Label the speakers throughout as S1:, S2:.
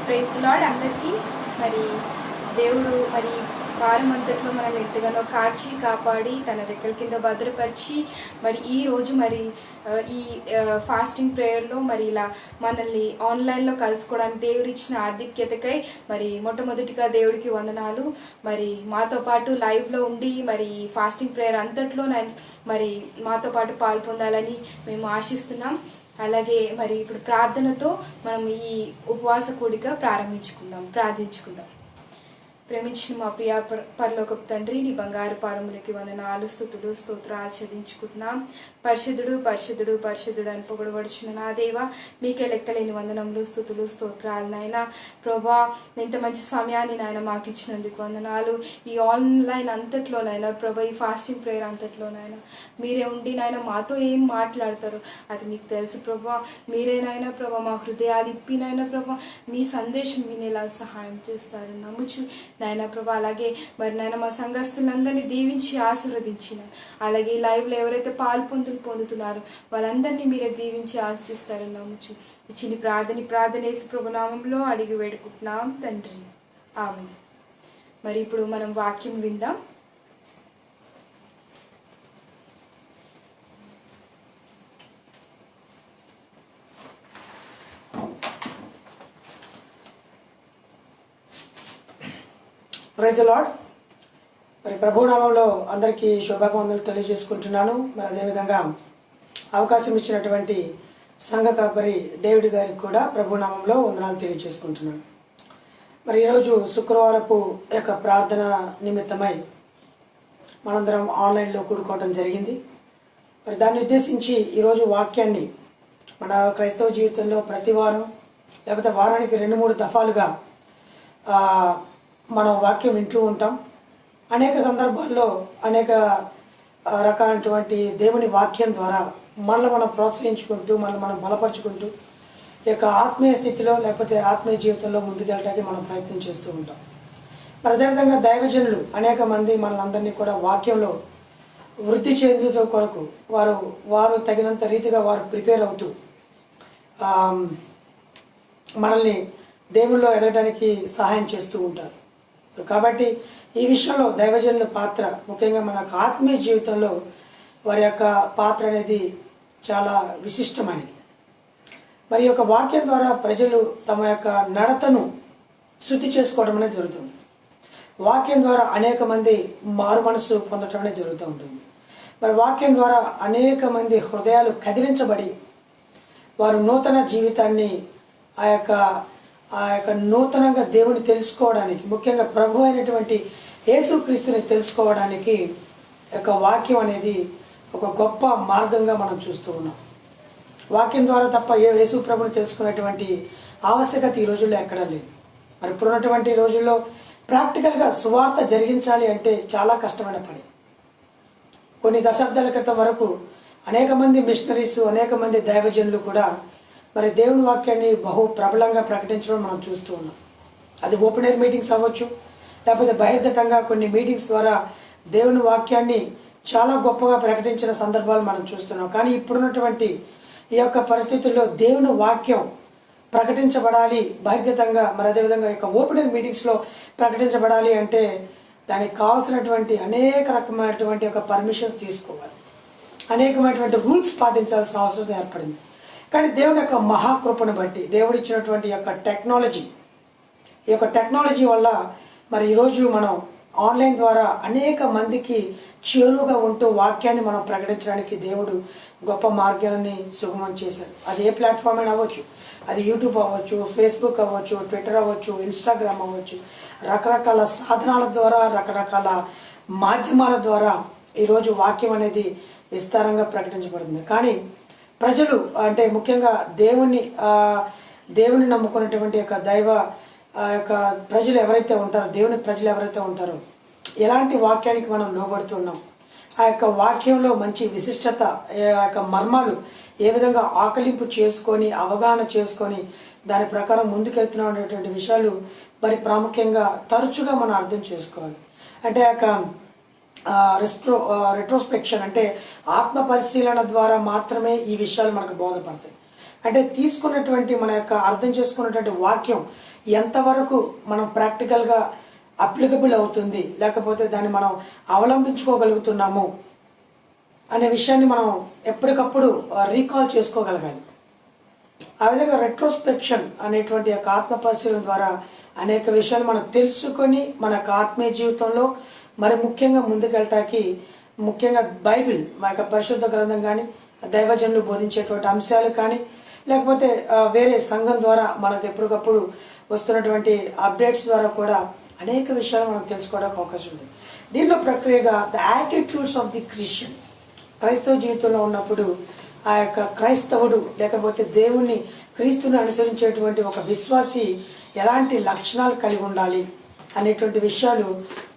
S1: Praise the lord అందరికీ. మరి దేవుడు మరి వారం అంతట్లో మనల్ని ఎంతగానో కాచి కాపాడి తన రెక్కల కింద భద్రపరిచి మరి ఈరోజు మరి ఈ ఫాస్టింగ్ ప్రేయర్లో మరి ఇలా మనల్ని ఆన్లైన్లో కలుసుకోవడానికి దేవుడు ఇచ్చిన ఆధిక్యతకై మరి మొట్టమొదటిగా దేవుడికి వందనాలు. మరి మాతో పాటు లైవ్లో ఉండి మరి ఫాస్టింగ్ ప్రేయర్ అంతట్లో మరి మాతో పాటు పాల్పొందాలని మేము ఆశిస్తున్నాం. అలాగే మరి ఇప్పుడు ప్రార్థనతో మనం ఈ ఉపవాస కూడిక ప్రార్థించుకుందాం. ప్రేమించిన మా ప్రియ పరలోకపు తండ్రి, నీ బంగారు పాదములకి వందనాలు, స్తుతులు స్తోత్రాలు చెల్లించుకుంటున్నాం. పరిశుద్ధుడు పరిశుద్ధుడు పరిశుద్ధుడు అని పొగడబడుచున్న నా దేవ, మీకే లెక్కలేని వందనములు స్తుతులు స్తోత్రాలు. నాయన ప్రభా, ఇంత మంచి సమయాన్ని నాయన మాకు ఇచ్చినందుకు వందనాలు. ఈ ఆన్లైన్ అంతట్లోనైనా ప్రభా, ఈ ఫాస్టింగ్ ప్రేయర్ అంతట్లోనైనా మీరే ఉండి నాయన మాతో ఏం మాట్లాడతారు అది మీకు తెలుసు ప్రభా. మీరేనైనా ప్రభా మా హృదయాలు ఇప్పినైనా ప్రభా మీ సందేశం వినేలా సహాయం చేస్తారు నమ్ముచు నాయన ప్రభా. అలాగే మరి నాయన మా సంఘస్థులందరినీ దీవించి ఆశీర్వదించిన, అలాగే ఈ లైవ్లో ఎవరైతే పొందుతున్నారు వాళ్ళందరినీ మీరే దీవించి ఆశిస్తారని నమ్ముచు ఇచ్చిన ప్రార్థన యేసు ప్రభు నామంలో అడిగి వేడుకుంటున్నాం తండ్రి, ఆమేన్. మరి ఇప్పుడు మనం వాక్యం విందాం.
S2: Praise the lord. మరి ప్రభు నామంలో అందరికీ శుభాకాంక్షలు తెలియజేసుకుంటున్నాను. మరి అదేవిధంగా అవకాశం ఇచ్చినటువంటి సంఘ కాపరి డేవిడ్ గారికి కూడా ప్రభు నామంలో వందనాలు తెలియజేసుకుంటున్నాను. మరి ఈరోజు శుక్రవారపు యొక్క ప్రార్థన నిమిత్తమై మనందరం ఆన్లైన్లో కూడుకోవడం జరిగింది. మరి దాన్ని ఉద్దేశించి ఈరోజు వాక్యాన్ని మన క్రైస్తవ జీవితంలో ప్రతి వారం లేకపోతే వారానికి 2-3 దఫాలుగా మనం వాక్యం వింటూ ఉంటాం. అనేక సందర్భాల్లో అనేక రకాలైనటువంటి దేవుని వాక్యం ద్వారా మనల్ని మనం ప్రోత్సహించుకుంటూ మనల్ని మనం బలపరుచుకుంటూ ఈ యొక్క ఆత్మీయ స్థితిలో లేకపోతే ఆత్మీయ జీవితంలో ముందుకెళ్ళటానికి మనం ప్రయత్నం చేస్తూ ఉంటాం. మరి అదేవిధంగా దైవజనులు అనేక మంది మనలందరినీ కూడా వాక్యంలో వృద్ధి చెందుతూ కొరకు వారు తగినంత రీతిగా వారు ప్రిపేర్ అవుతూ మనల్ని దేవుల్లో ఎదగడానికి సహాయం చేస్తూ ఉంటారు. సో కాబట్టి ఈ విషయంలో దైవజనుల పాత్ర ముఖ్యంగా మన ఆత్మీయ జీవితంలో వారి యొక్క పాత్ర అనేది చాలా విశిష్టమైనది. మరి యొక్క వాక్యం ద్వారా ప్రజలు తమ యొక్క నడతను శుద్ధి చేసుకోవడం అనేది జరుగుతుంది. వాక్యం ద్వారా అనేక మంది మారు మనసు పొందడం అనేది జరుగుతూ ఉంటుంది. మరి వాక్యం ద్వారా అనేక మంది హృదయాలు కదిలించబడి వారు నూతన జీవితాన్ని ఆ యొక్క నూతనంగా దేవుని తెలుసుకోవడానికి, ముఖ్యంగా ప్రభు అయినటువంటి యేసుక్రీస్తుని తెలుసుకోవడానికి యొక్క వాక్యం అనేది ఒక గొప్ప మార్గంగా మనం చూస్తూ ఉన్నాం. వాక్యం ద్వారా తప్ప యేసు ప్రభుని తెలుసుకునేటువంటి ఆవశ్యకత ఈ రోజుల్లో ఎక్కడా లేదు. మరి ఇప్పుడున్నటువంటి రోజుల్లో ప్రాక్టికల్గా సువార్త జరిగించాలి అంటే చాలా కష్టమైన పని. కొన్ని దశాబ్దాల క్రితం వరకు అనేక మంది మిషనరీస్, అనేక మంది దైవజనులు కూడా మరి దేవుని వాక్యాన్ని బహు ప్రబలంగా ప్రకటించడం మనం చూస్తూ ఉన్నాం. అది ఓపెన్ ఎయిర్ మీటింగ్స్ అవ్వచ్చు, లేకపోతే బహిర్గతంగా కొన్ని మీటింగ్స్ ద్వారా దేవుని వాక్యాన్ని చాలా గొప్పగా ప్రకటించిన సందర్భాలు మనం చూస్తున్నాం. కానీ ఇప్పుడున్నటువంటి ఈ యొక్క పరిస్థితుల్లో దేవుని వాక్యం ప్రకటించబడాలి బహిర్గతంగా, మరి అదేవిధంగా యొక్క ఓపెన్ ఎయిర్ మీటింగ్స్లో ప్రకటించబడాలి అంటే దానికి కావాల్సినటువంటి అనేక రకమైనటువంటి యొక్క పర్మిషన్స్ తీసుకోవాలి, అనేకమైనటువంటి రూల్స్ పాటించాల్సిన అవసరం ఏర్పడింది. కానీ దేవుని యొక్క మహాకృపను బట్టి దేవుడు ఇచ్చినటువంటి యొక్క టెక్నాలజీ వల్ల మరి ఈరోజు మనం ఆన్లైన్ ద్వారా అనేక మందికి చేరువుగా ఉంటూ వాక్యాన్ని మనం ప్రకటించడానికి దేవుడు గొప్ప మార్గాన్ని సుగమం చేశారు. అది ఏ ప్లాట్ఫామ్ అయినా అవ్వచ్చు, అది యూట్యూబ్ అవ్వచ్చు, ఫేస్బుక్ అవ్వచ్చు, ట్విట్టర్ అవ్వచ్చు, ఇన్స్టాగ్రామ్ అవ్వచ్చు, రకరకాల సాధనాల ద్వారా రకరకాల మాధ్యమాల ద్వారా ఈరోజు వాక్యం అనేది విస్తారంగా ప్రకటించబడుతుంది. కానీ ప్రజలు అంటే ముఖ్యంగా దేవుని నమ్ముకున్నటువంటి యొక్క యొక్క ప్రజలు ఎవరైతే ఉంటారో, దేవుని ప్రజలు ఎవరైతే ఉంటారో ఎలాంటి వాక్యానికి మనం లోబడుతున్నాం, ఆ యొక్క వాక్యంలో మంచి విశిష్టత, ఆ యొక్క మర్మాలు ఏ విధంగా ఆకలింపు చేసుకొని అవగాహన చేసుకొని దాని ప్రకారం ముందుకెళ్తున్నాం అనేటువంటి విషయాలు మరి ప్రాముఖ్యంగా తరచుగా మనం అర్థం చేసుకోవాలి. అంటే ఆ యొక్క రెట్రోస్పెక్షన్ అంటే ఆత్మ పరిశీలన ద్వారా మాత్రమే ఈ విషయాలు మనకు బోధపడతాయి. అంటే తీసుకున్నటువంటి మన యొక్క అర్థం చేసుకున్నటువంటి వాక్యం ఎంతవరకు మనం ప్రాక్టికల్గా అప్లికబుల్ అవుతుంది, లేకపోతే దాన్ని మనం అవలంబించుకోగలుగుతున్నాము అనే విషయాన్ని మనం ఎప్పటికప్పుడు రీకాల్ చేసుకోగలగాలి. ఆ విధంగా రెట్రోస్పెక్షన్ అనేటువంటి యొక్క ఆత్మ పరిశీలన ద్వారా అనేక విషయాలు మనం తెలుసుకొని మన యొక్క ఆత్మీయ జీవితంలో మరి ముఖ్యంగా ముందుకెళ్ళటానికి ముఖ్యంగా బైబిల్ మా యొక్క పరిశుద్ధ గ్రంథం కానీ దైవజనులు బోధించేటువంటి అంశాలు కానీ లేకపోతే వేరే సంఘం ద్వారా మనకు ఎప్పటికప్పుడు వస్తున్నటువంటి అప్డేట్స్ ద్వారా కూడా అనేక విషయాలు మనం తెలుసుకోవడానికి అవకాశం ఉంది. దీనిలో ప్రక్రియగా the attitudes of the Christian, క్రైస్తవ జీవితంలో ఉన్నప్పుడు ఆ యొక్క క్రైస్తవుడు లేకపోతే దేవుణ్ణి క్రీస్తుని అనుసరించేటువంటి ఒక విశ్వాసి ఎలాంటి లక్షణాలు కలిగి ఉండాలి అనేటువంటి విషయాలు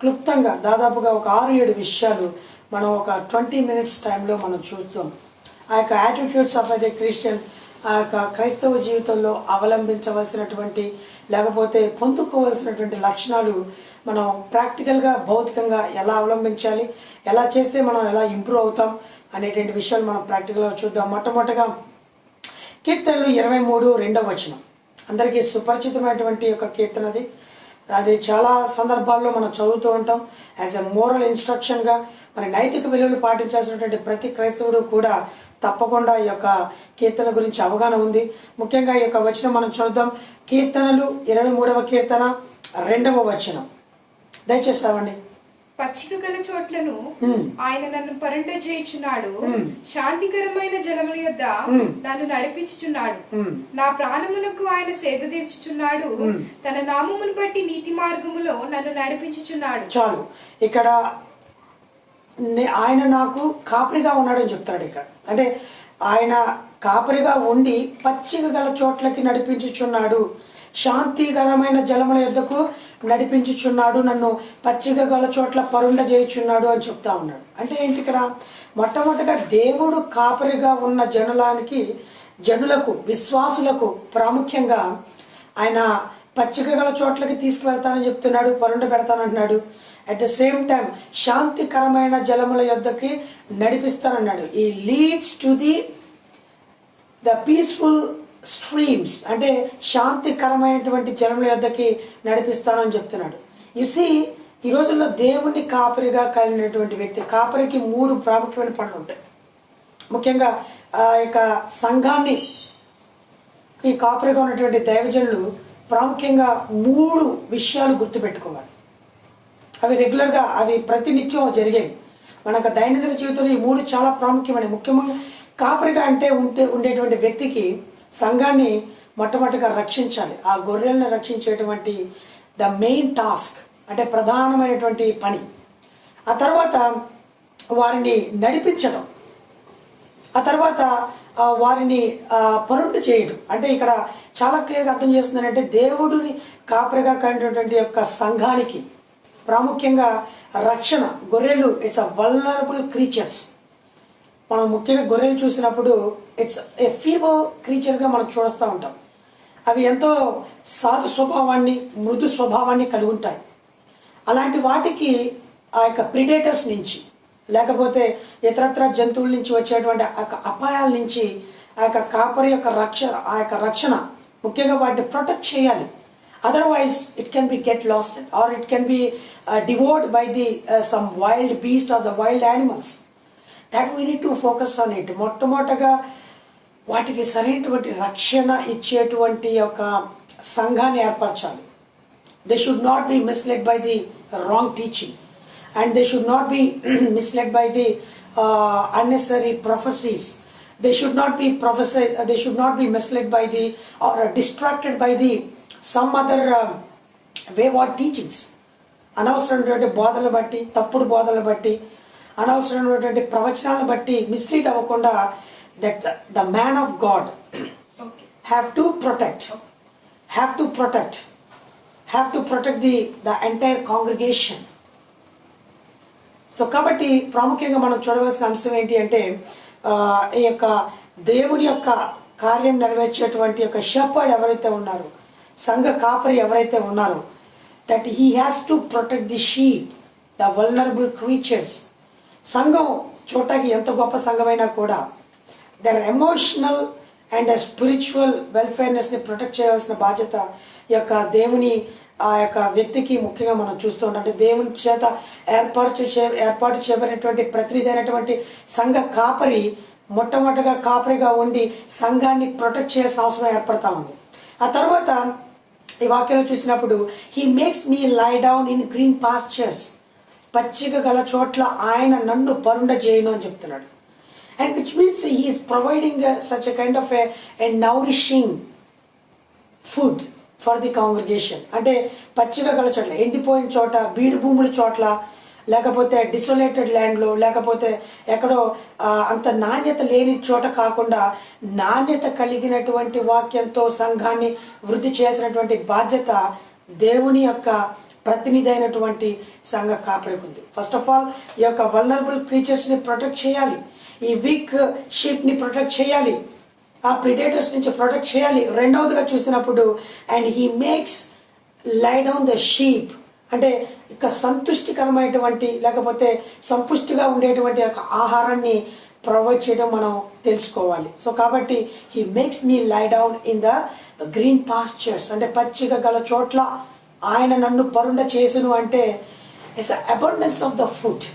S2: క్లుప్తంగా దాదాపుగా ఒక 6-7 విషయాలు మనం ఒక 20 minutes టైంలో మనం చూస్తాం. ఆ యొక్క యాటిట్యూడ్స్ ఆఫ్ ది క్రిస్టియన్, ఆ యొక్క క్రైస్తవ జీవితంలో అవలంబించవలసినటువంటి లేకపోతే పొందుకోవాల్సినటువంటి లక్షణాలు మనం ప్రాక్టికల్గా భౌతికంగా ఎలా అవలంబించాలి, ఎలా చేస్తే మనం ఎలా ఇంప్రూవ్ అవుతాం అనేటువంటి విషయాలు మనం ప్రాక్టికల్గా చూద్దాం. మొట్టమొదటిగా కీర్తనలు 23:2 అందరికీ సుపరిచితమైనటువంటి ఒక కీర్తన అది చాలా సందర్భాల్లో మనం చదువుతూ ఉంటాం. యాజ్ ఎ మోరల్ ఇన్స్ట్రక్షన్గా మరి నైతిక విలువలు పాటించాల్సినటువంటి ప్రతి క్రైస్తవుడు కూడా తప్పకుండా ఈ యొక్క కీర్తన గురించి అవగాహన ఉంది. ముఖ్యంగా ఈ యొక్క వచనం మనం చూద్దాం. కీర్తనలు 23వ కీర్తన 2వ వచనం దయచేసి రావండి.
S1: పచ్చిక గల చోట్లను ఆయన నన్ను పరుండ చేయుచున్నాడు, శాంతికరమైన జలముల యొద్ద నన్ను నడిపించుచున్నాడు. నా ప్రాణమునకు ఆయన సేద తీర్చుచున్నాడు, తన నామమును బట్టి నీతి మార్గములో నన్ను నడిపించుచున్నాడు.
S2: చాలు, ఇక్కడ ఆయన నాకు కాపరిగా ఉన్నాడని చెప్తాడు. ఇక్కడ అంటే ఆయన కాపరిగా ఉండి పచ్చిక గల చోట్లకి నడిపించుచున్నాడు, శాంతికరమైన జలముల యొద్దకు నడిపించుచున్నాడు, నన్ను పచ్చిక గల చోట్ల పరుండ చేయుచున్నాడు అని చెప్తా ఉన్నాడు. అంటే ఏంటి ఇక్కడ? మొట్టమొదటిగా దేవుడు కాపరిగా ఉన్న జనులకు విశ్వాసులకు ప్రాముఖ్యంగా ఆయన పచ్చిక గల చోట్లకి తీసుకువెళ్తానని చెప్తున్నాడు, పరుండ పెడతానంటున్నాడు. అట్ ద సేమ్ టైం శాంతికరమైన జలముల యొద్దకి నడిపిస్తానన్నాడు. ఈ leads to the peaceful streams, అంటే శాంతికరమైనటువంటి జలముల యొద్దకి నడిపిస్తానని చెప్తున్నాడు. యుసి ఈ రోజుల్లో దేవుణ్ణి కాపరిగా కలిగినటువంటి వ్యక్తి, కాపరికి 3 ప్రాముఖ్యమైన పనులు ఉంటాయి. ముఖ్యంగా ఆ యొక్క సంఘాన్ని ఈ కాపరిగా ఉన్నటువంటి దైవజనులు ప్రాముఖ్యంగా 3 విషయాలు గుర్తుపెట్టుకోవాలి. అవి రెగ్యులర్గా అవి ప్రతినిత్యం జరిగేవి. మనకు దైనందిన జీవితంలో ఈ 3 చాలా ప్రాముఖ్యమైన. ముఖ్యంగా కాపరిగా అంటే ఉండేటువంటి వ్యక్తికి సంఘాన్ని మొట్టమొదటిగా రక్షించాలి. ఆ గొర్రెలను రక్షించేటువంటి ద మెయిన్ టాస్క్, అంటే ప్రధానమైనటువంటి పని. ఆ తర్వాత వారిని నడిపించడం, ఆ తర్వాత వారిని పరుండు చేయడం. అంటే ఇక్కడ చాలా క్లియర్గా అర్థం చేస్తుందంటే దేవుడిని కాపరిగా కలిగినటువంటి యొక్క సంఘానికి ప్రాముఖ్యంగా రక్షణ. గొర్రెలు ఇట్స్ అ వల్నరబుల్ క్రీచర్స్. మనం ముఖ్యంగా గొర్రెలు చూసినప్పుడు ఇట్స్ ఏ ఫీబుల్ క్రీచర్స్గా మనం చూస్తూ ఉంటాం. అవి ఎంతో సాధు స్వభావాన్ని, మృదు స్వభావాన్ని కలిగి ఉంటాయి. అలాంటి వాటికి ఆ యొక్క ప్రిడేటర్స్ నుంచి లేకపోతే ఇతరత్ర జంతువుల నుంచి వచ్చేటువంటి అపాయాల నుంచి ఆ యొక్క కాపరి యొక్క రక్షణ ముఖ్యంగా వాటిని ప్రొటెక్ట్ చేయాలి. Otherwise it can be get lost or it can be devoured by the some wild beast or the wild animals. That we need to focus on it. మొట్టమొదటగా వాటికి సరైనటువంటి రక్షణ ఇచ్చేటువంటి ఒక సంఘాన్ని ఏర్పరచాలి. They should not be misled by the wrong teaching and they should not be misled by the unnecessary prophecies. They should not be misled by the or distracted by the some other wayward teachings. అనవసరమైనటువంటి బోధనలు బట్టి, తప్పుడు బోధనలు బట్టి, అనవసరమైనటువంటి ప్రవచనాలను బట్టి mislead అవ్వకుండా that the man of God have to protect the entire congregation. So కాబట్టి ప్రాముఖ్యంగా మనం చూడవలసిన అంశం ఏంటి అంటే ఈ యొక్క దేవుని యొక్క కార్యం నెరవేర్చేటువంటి యొక్క షెపర్డ్ ఎవరైతే ఉన్నారో, సంఘ కాపరి ఎవరైతే ఉన్నారో, that he has to protect the sheep, the vulnerable creatures. సంఘం చూడటానికి ఎంత గొప్ప సంఘమైనా కూడా దర్ ఎమోషనల్ అండ్ స్పిరిచువల్ వెల్ఫేర్నెస్ని ప్రొటెక్ట్ చేయాల్సిన బాధ్యత ఈ యొక్క దేవుని ఆ యొక్క వ్యక్తికి ముఖ్యంగా మనం చూస్తూ ఉంటాం. అంటే దేవుని చేత ఏర్పాటు చేయబడినటువంటి ప్రతినిధి అయినటువంటి సంఘ కాపరి మొట్టమొదటిగా కాపరిగా ఉండి సంఘాన్ని ప్రొటెక్ట్ చేయాల్సిన అవసరం ఏర్పడతా ఉంది. ఆ తర్వాత ఈ వాక్యంలో చూసినప్పుడు he makes me lie down in green pastures, పచ్చిక గల చోట్ల ఆయన నన్ను పరుండ చేయను అని చెప్తున్నాడు. And which means he is providing such a kind of a nourishing food for the congregation. అంటే పచ్చిక గల చోట్ల, ఎండిపోయిన చోట, బీడు భూముల చోట్ల, లేకపోతే డిసోలేటెడ్ ల్యాండ్లో, లేకపోతే ఎక్కడో అంత నాణ్యత లేని చోట కాకుండా నాణ్యత కలిగినటువంటి వాక్యంతో సంఘాన్ని వృద్ధి చేసినటువంటి బాధ్యత దేవుని యొక్క ప్రతినిధి అయినటువంటి సంఘ కాపరికి ఉంది. ఫస్ట్ ఆఫ్ ఆల్ ఈ యొక్క వల్నరబుల్ క్రీచర్స్ని ప్రొటెక్ట్ చేయాలి, ఈ వీక్ షీప్ని ప్రొటెక్ట్ చేయాలి, ఆ ప్రిడేటర్స్ నుంచి ప్రొటెక్ట్ చేయాలి. రెండవదిగా చూసినప్పుడు and he makes lie down the sheep, అంటే ఇక సంతుష్టికరమైనటువంటి లేకపోతే సంపుష్టిగా ఉండేటువంటి ఒక ఆహారాన్ని ప్రొవైడ్ చేయడం మనం తెలుసుకోవాలి. సో కాబట్టి he makes me lie down in the green pastures, అంటే పచ్చిక గల చోట్ల ఆయన నన్ను పరుండ చేసును. అంటే it's abundance of the food,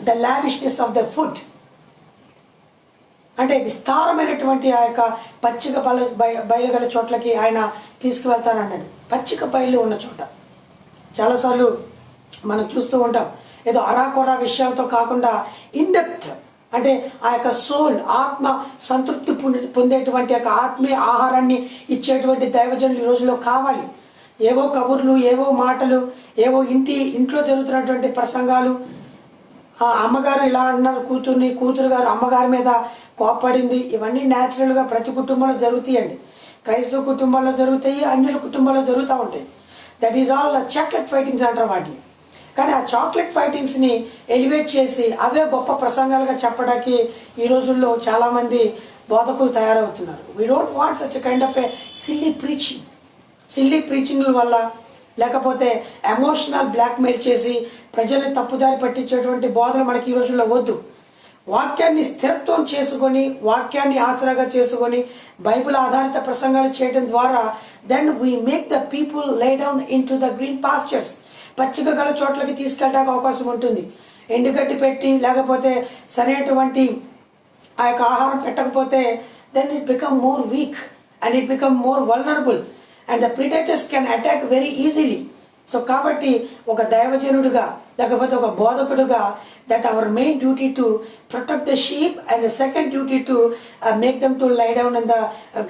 S2: the lavishness of the food, అంటే విస్తారమైనటువంటి ఆ యొక్క పచ్చిక బయలు గల చోట్లకి ఆయన తీసుకువెళ్తానన్నాడు. పచ్చిక బయలు ఉన్న చోట చాలాసార్లు మనం చూస్తూ ఉంటాం, ఏదో అరాకొరా విషయాలతో కాకుండా ఇన్డెప్త్, అంటే ఆ యొక్క సోల్, ఆత్మ సంతృప్తి పొందేటువంటి యొక్క ఆత్మీయ ఆహారాన్ని ఇచ్చేటువంటి దైవజనులు ఈ రోజులో కావాలి. ఏవో కబుర్లు, ఏవో మాటలు, ఏవో ఇంట్లో జరుగుతున్నటువంటి ప్రసంగాలు, అమ్మగారు ఇలా అన్నారు కూతుర్ని, కూతురు గారు అమ్మగారి మీద కోప్పడింది, ఇవన్నీ న్యాచురల్గా ప్రతి కుటుంబంలో జరుగుతాయండి. క్రైస్తవ కుటుంబాల్లో జరుగుతాయి, అన్యుల కుటుంబాల్లో జరుగుతూ ఉంటాయి. That is all chocolate fightings అంటారు వాటిని. కానీ ఆ చాక్లెట్ ఫైటింగ్స్ని ఎలివేట్ చేసి అవే గొప్ప ప్రసంగాలుగా చెప్పడానికి ఈ రోజుల్లో చాలామంది బోధకులు తయారవుతున్నారు. We don't want such kind of a silly ప్రీచింగ్ల వల్ల, లేకపోతే ఎమోషనల్ బ్లాక్మెయిల్ చేసి ప్రజల్ని తప్పుదారి పట్టించేటువంటి బోధన మనకి ఈ రోజుల్లో వద్దు. వాక్యాన్ని స్థిరత్వం చేసుకొని, వాక్యాన్ని ఆసరాగా చేసుకొని, బైబిల్ ఆధారిత ప్రసంగాలు చేయడం ద్వారా then we make the people lay down into the green pastures, పచ్చిక గల చోట్లకి తీసుకెళ్ళడానికి అవకాశం ఉంటుంది. ఎండుగడ్డి పెట్టి లేకపోతే సరైనటువంటి ఆ యొక్క ఆహారం పెట్టకపోతే then it become more weak and it become more vulnerable and the predators can attack very easily. So కాబట్టి ఒక దైవజనుడిగా లేకపోతే ఒక బోధకుడుగా that our main duty to protect the sheep, and the second duty to make them to lie down in the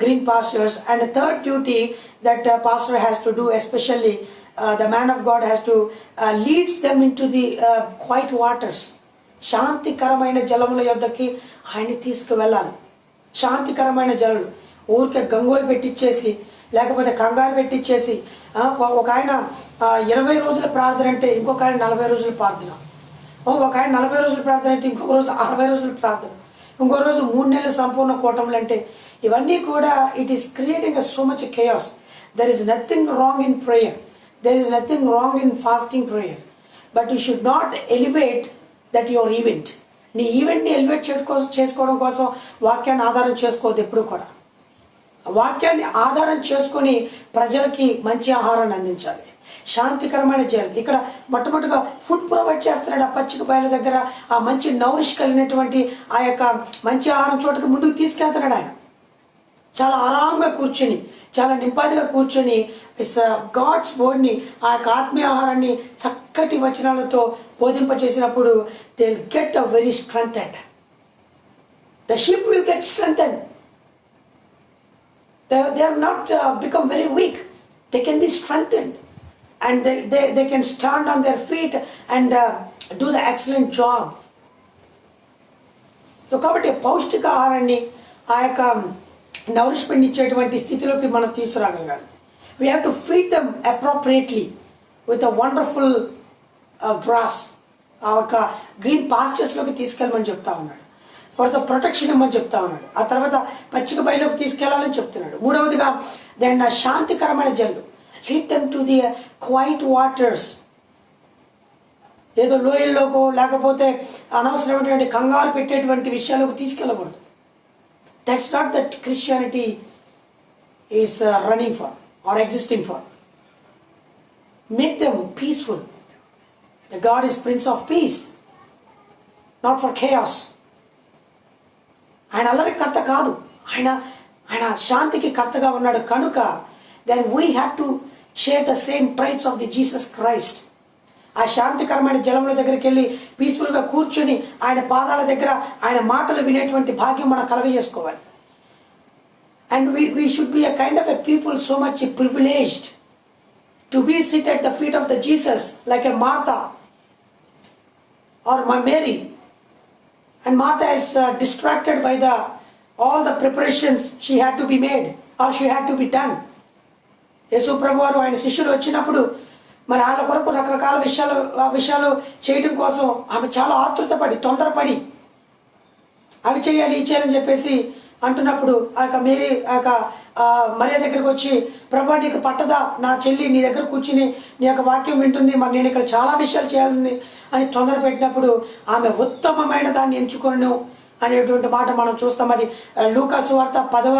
S2: green pastures, and the third duty that pastor has to do, especially the man of God has to leads them into the quiet waters, శాంతికరమైన జలముల యొద్దకి ఆయన్ని తీసుకువెళ్ళాలి. శాంతికరమైన జలములు ఊరికే గంగోలు పెట్టించేసి లేకపోతే కంగారు పెట్టించేసి, ఒక ఆయన 20 రోజుల ప్రార్థన అంటే ఇంకొక ఆయన 40 రోజుల ప్రార్థన, ఒక ఆయన 40 రోజుల ప్రార్థన అయితే ఇంకొక రోజు 60 రోజుల ప్రార్థన, ఇంకో రోజు 3 నెలల సంపూర్ణ కూటములు. అంటే ఇవన్నీ కూడా it is creating so much chaos. There is nothing wrong in prayer, there is nothing wrong in fasting prayer, but you should not elevate that your event. నీ ఈవెంట్ని ఎలివేట్ చేసుకోవడం కోసం వాక్యాన్ని ఆధారం చేసుకోవద్దు. ఎప్పుడు కూడా వాక్యాన్ని ఆధారం చేసుకొని ప్రజలకి మంచి ఆహారాన్ని అందించాలి, శాంతికరమైన జలం. ఇక్కడ మొట్టమొదటిగా ఫుడ్ ప్రొవైడ్ చేస్తున్నాడు. ఆ పచ్చిక బయల దగ్గర ఆ మంచి నౌరిష్ కలిగినటువంటి ఆ యొక్క మంచి ఆహారం చోటుకు ముందుకు తీసుకెళ్తున్నాడు. ఆయన చాలా ఆరాంగా కూర్చొని, చాలా నింపాదిగా కూర్చొని గాడ్స్ వర్డ్ని, ఆ యొక్క ఆత్మీయ ఆహారాన్ని చక్కటి వచనాలతో బోధింపచేసినప్పుడు they will get a very strengthened. The sheep will get strengthened. They have not become very weak. They can be strengthened and they can stand on their feet and do the excellent job. So కాబట్టి పౌష్టిక ఆహారాన్ని ఆ యొక్క nourishment ఇచ్చేటువంటి స్థితిలోకి మనం తీసుకురాగలగాలి. We have to feed them appropriately with a wonderful grass. ఆ యొక్క గ్రీన్ పాస్చర్స్లోకి తీసుకెళ్ళమని చెప్తా ఉన్నాడు. ఫర్ ద ప్రొటెక్షన్ ఇమ్మని చెప్తా ఉన్నాడు. ఆ తర్వాత పచ్చిక బయలుకి తీసుకెళ్లాలని చెప్తున్నాడు. మూడవదిగా దెన్ శాంతికరమైన జల్లు, lead them to the quiet waters. ఏదో లోయల్లోకో లేకపోతే అనవసరమైనటువంటి కంగారు పెట్టేటువంటి విషయాలకు తీసుకెళ్ళకూడదు. That's not that Christianity is running for or existing for. Make them peaceful. The God is Prince of Peace, not for chaos. ఆయన అల్లరి కర్త కాదు, ఆయన ఆయన శాంతికి కర్తగా ఉన్నాడు కనుక then we have to share the same traits of the Jesus Christ. ఆ శాంతికరమైన జలముల దగ్గరికి వెళ్ళి పీస్ఫుల్గా కూర్చొని ఆయన పాదాల దగ్గర ఆయన మాటలు వినేటువంటి భాగ్యం మనం కలగజేసుకోవాలి. And we should be a kind of a people so much privileged to be sit at the feet of the Jesus like a Martha or Mary. And Martha is distracted by all the preparations she had to be made or she had to be done. యేసు ప్రభు వారు ఆయన శిష్యులు వచ్చినప్పుడు మరి వాళ్ళ కొరకు రకరకాల విషయాలు చేయడం కోసం ఆమె చాలా ఆతృతపడి తొందరపడి అవి చేయాలి ఈ చేయాలని చెప్పేసి అంటున్నప్పుడు ఆ యొక్క మేరీ ఆ యొక్క మరియ దగ్గరికి వచ్చి ప్రభా నీకు పట్టదా, నా చెల్లి నీ దగ్గర కూర్చుని నీ యొక్క వాక్యం వింటుంది, మరి నేను ఇక్కడ చాలా విషయాలు చేయాలని అని తొందర పెట్టినప్పుడు ఆమె ఉత్తమమైన దాన్ని ఎంచుకొను అనేటువంటి మాట మనం చూస్తాం. అది లూకా సువార్త 10వ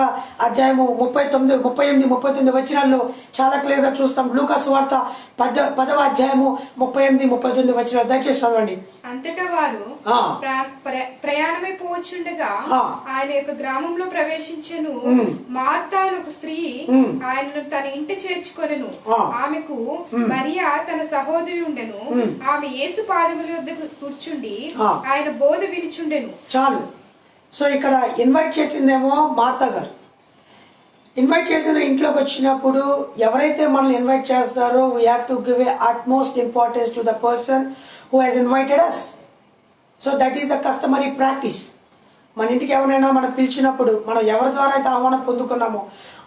S2: అధ్యాయము 39, 38, 39 వచనాల్లో చాలా క్లియర్గా చూస్తాం. లూకా సువార్త 10వ అధ్యాయము 38, 39 వచనాలు దయచేసి చదవండి.
S1: అంతటా వారు ప్రయాణమైపోవచ్చుండగా ఆయన యొక్క గ్రామంలో ప్రవేశించెను. మార్తా అనే ఒక స్త్రీ ఆయనను తన ఇంటి చేర్చుకొనెను. ఆమెకు మరియా తన సహోదరి ఉండెను. ఆమె యేసు పాదముల వద్ద కూర్చుండి ఆయన బోధ వినిచుండెను.
S2: చాలు. సో ఇక్కడ ఇన్వైట్ చేసిందేమో మార్తా గారు. ఇన్వైట్ చేసిన ఇంట్లోకి వచ్చినప్పుడు ఎవరైతే మనల్ని ఇన్వైట్ చేస్తారో we have to give a utmost importance to the person who has invited us. So that is the customary practice. మన ఇంటికి ఎవరైనా మనం పిలిచినప్పుడు మనం ఎవరి ద్వారా అయితే ఆహ్వానం పొందుకున్నామో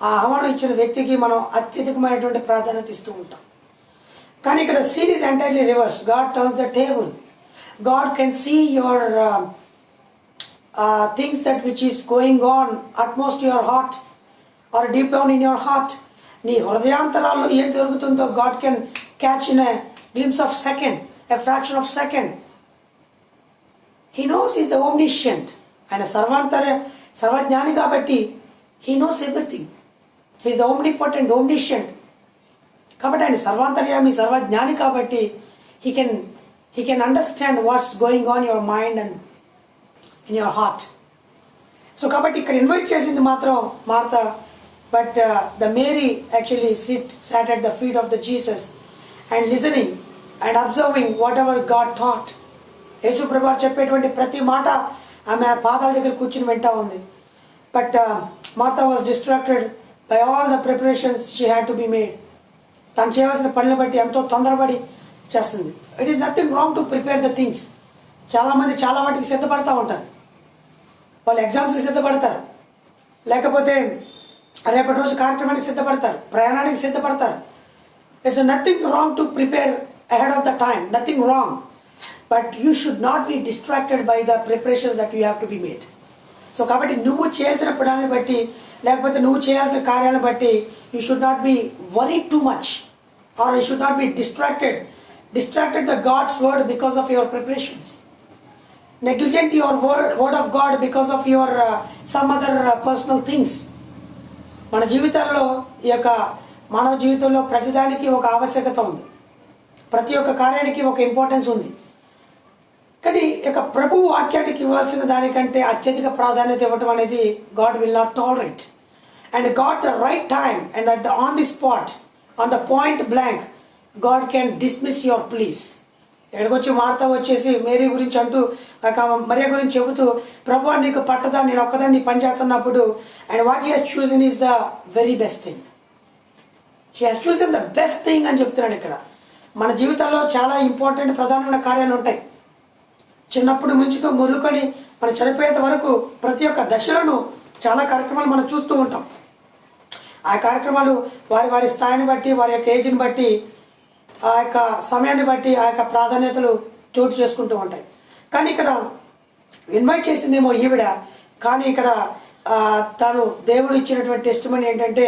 S2: ఆ ఆహ్వానం ఇచ్చిన వ్యక్తికి మనం అత్యధికమైనటువంటి ప్రాధాన్యత ఇస్తూ ఉంటాం. కానీ ఇక్కడ scene is entirely reverse. God turns the table. God can see your things that which is going on utmost your heart or deep down in your heart. నీ హృదయాంతరాల్లో ఏం జరుగుతుందో God can catch in a glimpse of second, a fraction of second. He knows He is the omniscient. ఆయన సర్వజ్ఞాని కాబట్టి He knows everything. He is the omnipotent, omniscient. కాబట్టి ఆయన సర్వాంతర్యామి, సర్వజ్ఞాని కాబట్టి he can understand what's going on in your mind and in your heart. So కాబట్టి ఇక్కడ invite చేసింది మాత్రం Martha, but the Mary actually sat at the feet of the Jesus and listening and observing whatever God taught. యేసు ప్రభువు చెప్పేటువంటి ప్రతి మాట ఆమె పాదాల దగ్గర కూర్చుని వింటా ఉంది. But Martha was distracted by all the preparations she had to be made. తను చేయవలసిన పనులు బట్టి ఎంతో తొందరపడి చేస్తుంది. It is nothing wrong to prepare the things. చాలామంది చాలా వాటికి సిద్ధపడతా ఉంటారు. వాళ్ళు ఎగ్జామ్స్కి సిద్ధపడతారు, లేకపోతే రేపటి రోజు కార్యక్రమానికి సిద్ధపడతారు, ప్రయాణానికి సిద్ధపడతారు. It's nothing wrong to prepare ahead of the time, nothing wrong. But you should not be distracted by the preparations that you have to be made. So కాబట్టి నువ్వు చేయాల్సిన పనులను బట్టి లేకపోతే నువ్వు చేయాల్సిన కార్యాలను బట్టి you should not be worry too much or you should not be distracted the God's word because of your preparations. Negligent your word of God because of your some other personal things. మన జీవితాల్లో ఈ యొక్క మానవ జీవితంలో ప్రతిదానికి ఒక ఆవశ్యకత ఉంది, ప్రతి ఒక్క కార్యానికి ఒక ఇంపార్టెన్స్ ఉంది. కానీ ఇక ప్రభు వాక్యానికి ఇవ్వాల్సిన దానికంటే అత్యధిక ప్రాధాన్యత ఇవ్వటం అనేది God will not tolerate. And got the right time and on the spot, on the point blank, God can dismiss your pleas. ఎక్కడికొచ్చి మార్తా వచ్చేసి మేరీ గురించి అంటూ మరియ గురించి చెబుతూ ప్రభు నీకు పట్టదా, నేను ఒక్కదాన్ని పని చేస్తున్నప్పుడు and what he has chosen is the very best thing. He has chosen the best thing అని చెప్తున్నాడు ఇక్కడ. మన జీవితంలో చాలా ఇంపార్టెంట్ ప్రధానమైన కార్యాలు ఉంటాయి. చిన్నప్పుడు మొదలుకొని మనం చనిపోయేంత వరకు ప్రతి ఒక్క దశలను చాలా కార్యక్రమాలు మనం చూస్తూ ఉంటాం. ఆ కార్యక్రమాలు వారి స్థాయిని బట్టి, వారి యొక్క ఏజ్ని బట్టి, ఆ యొక్క సమయాన్ని బట్టి ఆ యొక్క ప్రాధాన్యతలు చోటు చేసుకుంటూ ఉంటాయి. కానీ ఇక్కడ ఇన్వైట్ చేసిందేమో ఈవిడ, కానీ ఇక్కడ తాను దేవుడు ఇచ్చినటువంటి టెస్టిమనీ ఏంటంటే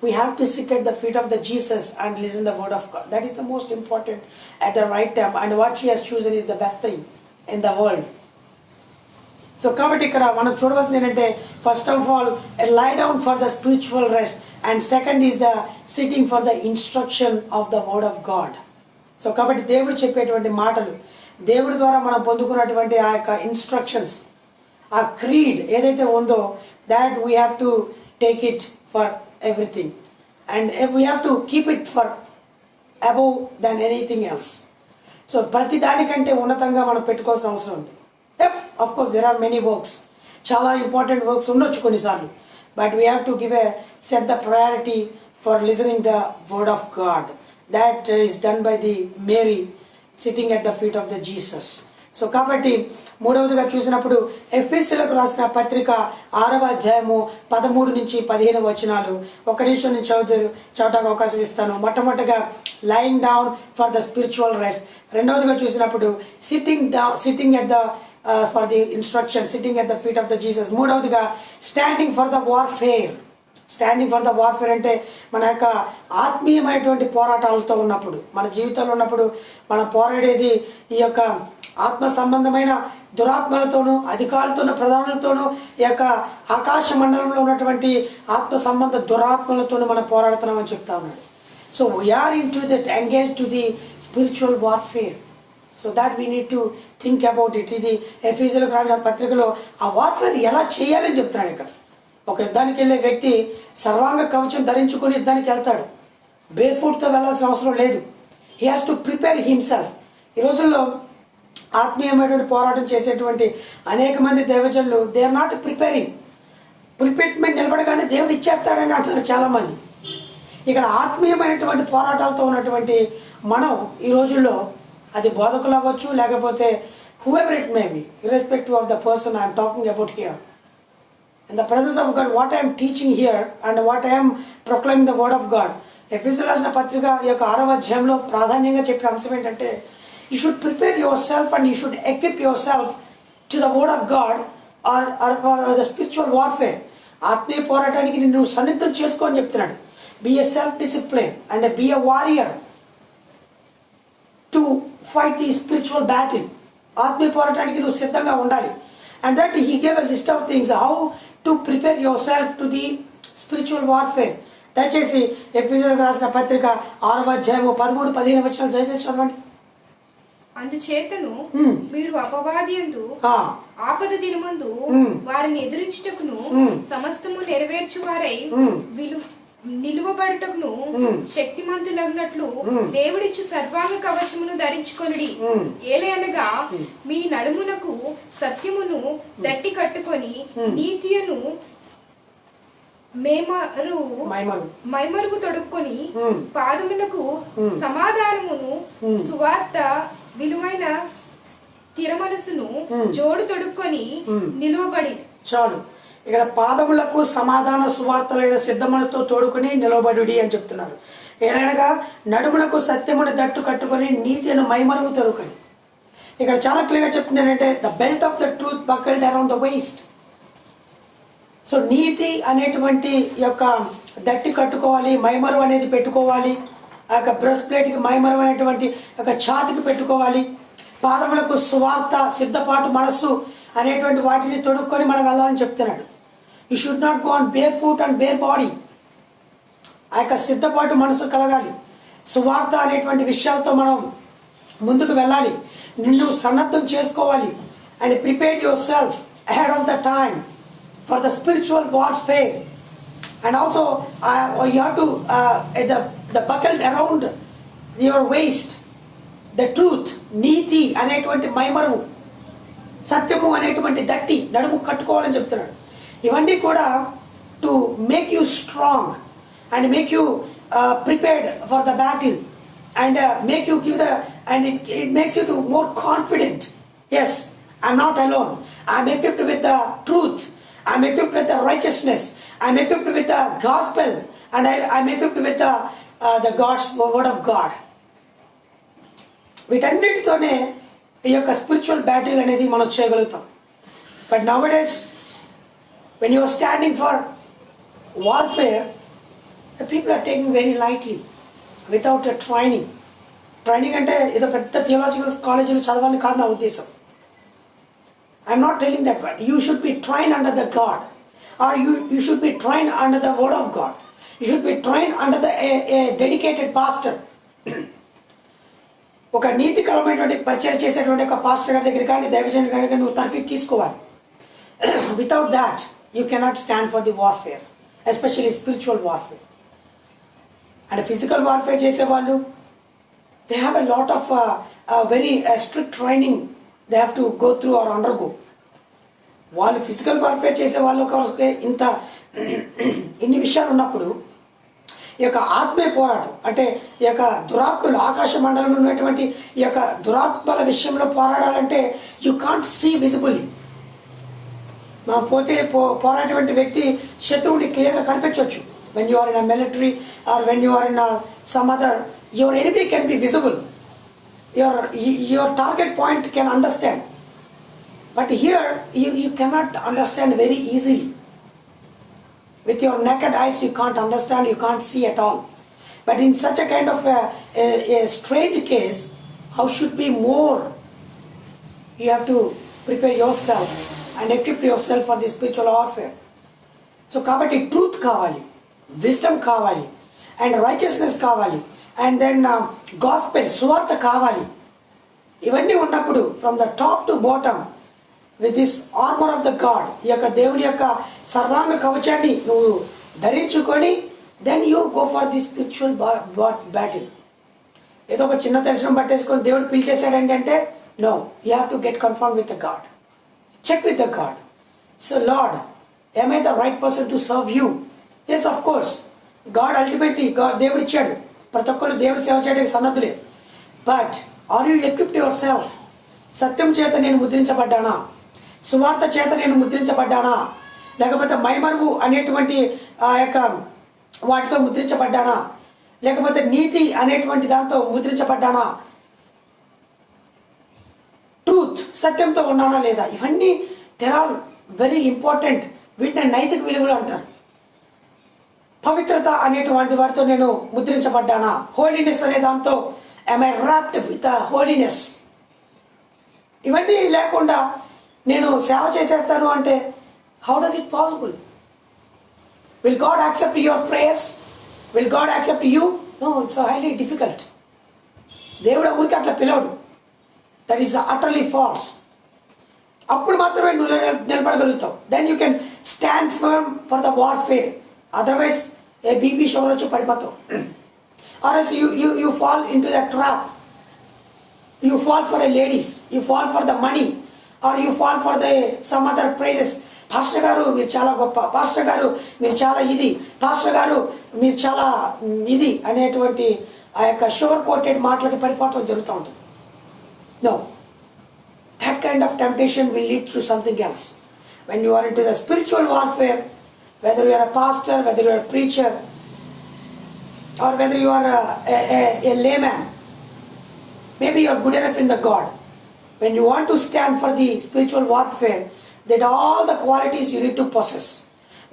S2: we have to SIT at the feet of the Jesus and listen the word of God. That is the most important at the right time and what she has chosen is the best thing in the world. So కాబట్టి ఇక్కడ మనం చూడవలసింది ఏంటంటే first of all lie down for the spiritual rest and second is the sitting for the instruction of the word of God. So కాబట్టి దేవుడు చెప్పేటువంటి మాటలు, దేవుడి ద్వారా మనం పొందుకున్నటువంటి ఆ యొక్క ఇన్స్ట్రక్షన్స్, ఆ క్రీడ్ ఏదైతే ఉందో that we have to take it for everything and we have to keep it for above than anything else. So ప్రతి దానికంటే ఉన్నతంగా మనం పెట్టుకోవాల్సిన అవసరం ఉంది. Of course there are many works, చాలా ఇంపార్టెంట్ వర్క్స్ ఉండొచ్చు కొన్నిసార్లు, but we have to give set the priority for listening the word of God. That is done by the Mary sitting at the feet of the Jesus. So కాబట్టి మూడవదిగా చూసినప్పుడు ఎఫెసీయులకు రాసిన పత్రిక 6వ అధ్యాయము 13 నుంచి 15 వచనాలు ఒక నిమిషం నేను చదవడానికి అవకాశం ఇస్తాను. మొట్టమొదటిగా lying down for the spiritual rest, రెండవదిగా చూసినప్పుడు sitting at the for the instruction, sitting at the feet of the Jesus, మూడవదిగా standing for the warfare. Standing for the warfare అంటే మన యొక్క ఆత్మీయమైనటువంటి పోరాటాలతో ఉన్నప్పుడు, మన జీవితంలో ఉన్నప్పుడు మనం పోరాడేది ఈ యొక్క ఆత్మ సంబంధమైన దురాత్మలతోనూ అధికారులతోనూ ప్రధానులతోనూ ఈ యొక్క ఆకాశ మండలంలో ఉన్నటువంటి ఆత్మ సంబంధ దురాత్మలతోనూ మనం పోరాడుతున్నామని చెప్తా ఉన్నాడు. So we're into that engage to the spiritual warfare. So that we need to think about it. ఇది ఎఫెసీయులకు రాసిన పత్రికలో ఆ వార్ఫేర్ ఎలా చేయాలని చెప్తున్నాడు. ఇక్కడ ఒక యుద్ధానికి వెళ్ళే వ్యక్తి సర్వాంగ కవచం ధరించుకుని యుద్ధానికి వెళ్తాడు. బేర్ ఫుట్తో వెళ్ళాల్సిన అవసరం లేదు. He has to prepare himself. ఈ రోజుల్లో ఆత్మీయమైనటువంటి పోరాటం చేసేటువంటి అనేక మంది దైవజనులు దే ఆర్ నాట్ ప్రిపేరింగ్. ప్రిపేర్మెంట్ నిలబడగానే దేవుడు ఇచ్చేస్తాడని అంటున్నారు చాలా మంది. ఇక్కడ ఆత్మీయమైనటువంటి పోరాటాలతో ఉన్నటువంటి మనం ఈ రోజుల్లో, అది బోధకులు అవ్వచ్చు లేకపోతే whoever it may be, irrespective of the person I am talking about here, in the presence of God, what I am teaching here and what I am proclaiming the word of God. ఎఫెసీయులకు రాసిన పత్రిక యొక్క 6వ అధ్యాయంలో ప్రాధాన్యంగా చెప్పే అంశం ఏంటంటే you should prepare yourself and you should equip yourself to the word of God or the spiritual warfare. ఆత్మీయ పోరాటానికి నిన్ను సన్నిద్ధం చేసుకో అని చెప్తున్నాడు. Be a self discipline and be a warrior to fight the spiritual battle. ఆత్మీయ పోరాటానికి నువ్వు సిద్ధంగా ఉండాలి. And that he gave a list of things how to prepare yourself to the spiritual warfare. దయచేసి ఎఫెసీయులకు రాసిన పత్రిక 6వ అధ్యాయము 13-15 వచనాలు దయచేసి చదవండి.
S1: అందుచేతను మీరు అపవాదియందు ఆపద దినమందు వారిని ఎదిరించుటకును సమస్తము నెరవేర్చువారై నిలువబడుటకును శక్తిమంతులన్నట్లు దేవుడిచ్చు సర్వాంగ కవచమును ధరించుకొనుడి. ఏలయనగా మీ నడుమునకు సత్యమును దట్టి కట్టుకొని నీతియను మైమరుగు తొడుక్కొని పాదములకు సమాధానమును సువార్త విలువైన స్థిర మనసును జోడు తొడుక్కొని నిలువబడి.
S2: చాలు, ఇక్కడ పాదములకు సమాధాన సువార్తలైన సిద్ధ మనసుతో తోడుకుని నిలబడుడి అని చెప్తున్నారు. ఏలైనగా నడుమునకు సత్యమును దట్టు కట్టుకొని నీతిని మైమరుగు తొడుకొని. ఇక్కడ చాలా క్లియర్గా చెప్తుంది ఏంటంటే the belt of the truth buckled around the waist. So నీతి అనేటువంటి యొక్క దట్టి కట్టుకోవాలి, మైమరువు అనేది పెట్టుకోవాలి, ఆ యొక్క బ్రెస్ట్ ప్లేట్కి మైమరువు అనేటువంటి యొక్క ఛాతికి పెట్టుకోవాలి, పాదములకు సువార్త సిద్ధపాటు మనస్సు అనేటువంటి వాటిని తొడుక్కొని మనం వెళ్ళాలని చెప్తున్నాడు. You should not go on bear foot and bear body. ఆ యొక్క సిద్ధపాటు మనసు కలగాలి. సువార్త అనేటువంటి విషయాలతో మనం ముందుకు వెళ్ళాలి. నిన్ను సన్నద్ధం చేసుకోవాలి. And prepare yourself ahead of the time for the spiritual warfare. And also you have to the buckled around your waist the truth, నీతి అనేటువంటి మైమరువు, సత్యము అనేటువంటి దట్టి నడుము కట్టుకోవాలని చెప్తున్నాడు. ఇవన్నీ కూడా to make you strong and make you prepared for the battle and make you give the and it makes you to more confident. Yes, I'm not alone. I'm equipped with the truth, I'm equipped with the righteousness, I'm equipped with the gospel and I'm equipped with the God's word of God. వీటన్నిటితోనే ఈ యొక్క spiritual battle అనేది మనం చేయగలుగుతాం. But nowadays when you are standing for warfare, the people are taking very lightly without a training. Training అంటే ఏదో పెద్ద theological కాలేజీలో చదవాలని కాదు నా ఉద్దేశం. I'm not telling that word. You should be trained under the God. Or you should be trained under the word of God. You should be trained under a dedicated pastor. ఒక నీతికరమైనటువంటి పరిచయం చేసేటువంటి ఒక pastor గారి దగ్గర కానీ దైవజనుడి గారి దగ్గర నువ్వు తరఫీ తీసుకోవాలి. Without that you cannot stand for the warfare, especially spiritual warfare. And physical warfare చేసేవాళ్ళు they have a lot of very strict training they have to go through or undergo. వాళ్ళు ఫిజికల్ వార్ఫేర్ చేసే వాళ్ళు ఇంత ఇన్ని విషయాలు ఉన్నప్పుడు ఈ యొక్క ఆత్మీయ పోరాటం అంటే ఈ యొక్క దురాత్మలు ఆకాశ మండలంలో ఉన్నటువంటి ఈ యొక్క దురాత్మల విషయంలో పోరాడాలంటే యూ కాంట్ సీ విజిబుల్లీ. మనం పోరాడేటువంటి వ్యక్తి శత్రువుని క్లియర్గా కనిపించవచ్చు. When you are in a military or when you are in some other your enemy can be visible. Your target point can understand. But here you cannot understand very easily. With your naked eyes you can't understand, you can't see at all. But in such a kind of a strange case, how should be more? You have to prepare yourself and equip yourself for the spiritual warfare. So kabatti truth kavali, wisdom kavali, and righteousness kavali, and then gospel, suvartha kavali. ఇవన్నీ ఉన్నప్పుడు from the top to bottom with this armor of the God, ఈ యొక్క దేవుని యొక్క సర్వాంగ కవచాన్ని నువ్వు ధరించుకొని then you go for the spiritual battle. ఏదో ఒక చిన్న దర్శనం పట్టేసుకొని దేవుడు పిలిచేశాడండి అంటే no, you have to get confirmed with the God. Check with the God. So Lord, am I the right person to serve you? Yes, of course. God ultimately, దేవుడు ఇచ్చాడు, ప్రతి ఒక్కరు దేవుడు సేవ చేయడానికి సన్నద్ధులే. But are you equipped yourself? సత్యం చేత నేను ముద్రించబడ్డానా, సువార్త చేత నేను ముద్రించబడ్డానా, లేకపోతే మైమరుగు అనేటువంటి ఆ యొక్క వాటితో ముద్రించబడ్డానా, లేకపోతే నీతి అనేటువంటి దాంతో ముద్రించబడ్డానా, ట్రూత్ సత్యంతో ఉన్నానా లేదా, ఇవన్నీ దే ఆర్ వెరీ ఇంపార్టెంట్. వీటిని నైతిక విలువలు అంటారు. పవిత్రత అనేటువంటి వాటితో నేను ముద్రించబడ్డానా, హోలీనెస్ అనే దాంతో am I wrapped with the holiness. ఇవన్నీ లేకుండా నేను సేవ చేసేస్తాను అంటే how does it possible? Will God accept your prayers? Will God accept you? No, it's highly difficult. దేవుడు ఊరికి అట్లా పిలవడు. That is utterly false. అప్పుడు మాత్రమే నువ్వు నిలబడగలుగుతావు. Then you can stand firm for the warfare. Otherwise A BP sugar వచ్చి పడిపోతావు. Or else you fall into that trap. You fall for a ladies, you fall for the money, or you fall for the some other praises. Pastor గారు మీరు చాలా గొప్ప, pastor గారు మీరు చాలా ఇది, పాస్టర్ గారు మీరు చాలా ఇది అనేటువంటి ఆ యొక్క షుగర్ కోటెడ్ మాటలకి పడిపోవటం జరుగుతూ ఉంటుంది. No, that kind of temptation will lead to something else. When you are into the spiritual warfare, whether you are a pastor, whether you are a preacher, or whether you are a layman, maybe you are good enough in the God. When you want to stand for the spiritual warfare, that all the qualities you need to possess,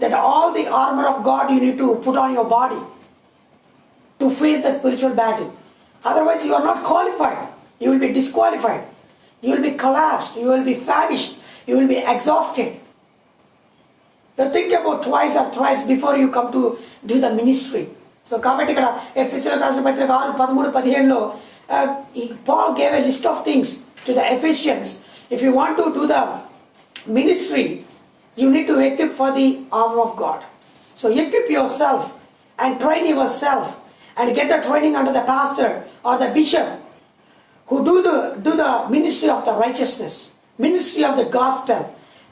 S2: that all the armor of God you need to put on your body to face the spiritual battle. Otherwise you are not qualified. You will be disqualified. You will be collapsed. You will be famished. You will be exhausted. You think about twice or thrice before you come to do the ministry. So కాబట్టి ఇక్కడ ఎఫెసీయులకు రాసిన పత్రిక 6:13-15లో Paul gave a list of things to the Ephesians. If you want to do the ministry, you need to equip for the armor of God. So equip yourself and train yourself and get the training under the pastor or the bishop who do the ministry of the righteousness, ministry of the gospel,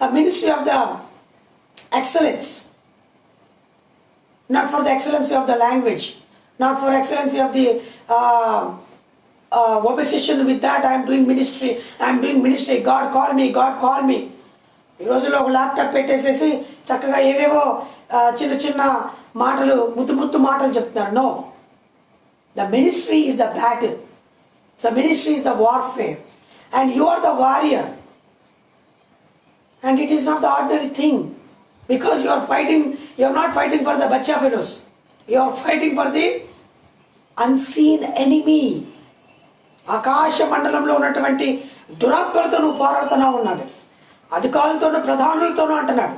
S2: a ministry of the excellence. Not for the excellency of the language, not for excellency of the opposition with that I am doing ministry, God call me. ఈ రోజుల్లో ఒక laptop పెట్టేసేసి చక్కగా ఏవేవో చిన్న చిన్న మాటలు ముద్దు మాటలు చెప్తున్నారు. No, the ministry is the battle, the ministry is the warfare, and you are the warrior. And it is not the ordinary thing. Because you are not fighting for the bacha fellows. You are fighting for the unseen enemy. ఆకాశ మండలంలో ఉన్నటువంటి దురాత్మలతో నువ్వు పోరాడుతూనే ఉన్నాడు. అధికారులతోనూ ప్రధానులతోనూ అంటున్నాడు.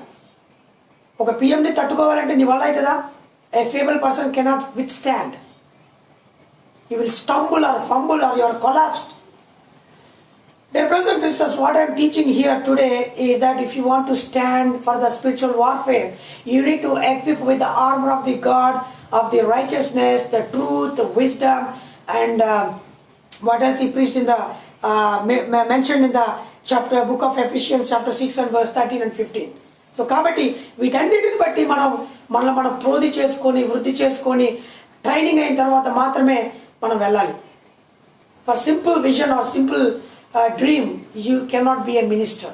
S2: ఒక పిఎంని తట్టుకోవాలంటే నీ వల్ల అవుతుందా? A feeble person cannot withstand. You will stumble or fumble or your collapsed. Dear brothers and sisters, what I am teaching here today is that if you want to stand for the spiritual warfare, you need to equip with the armor of the God, of the righteousness, the truth, the wisdom, and what else he preached in the mentioned in the book of Ephesians chapter 6 and verse 13 and 15. So కాబట్టి వీటన్నిటిని బట్టి మనం ప్రోధి చేసుకొని వృద్ధి చేసుకొని training అయిన తర్వాత మాత్రమే మనం వెళ్ళాలి. For simple vision or simple dream, you cannot be a minister.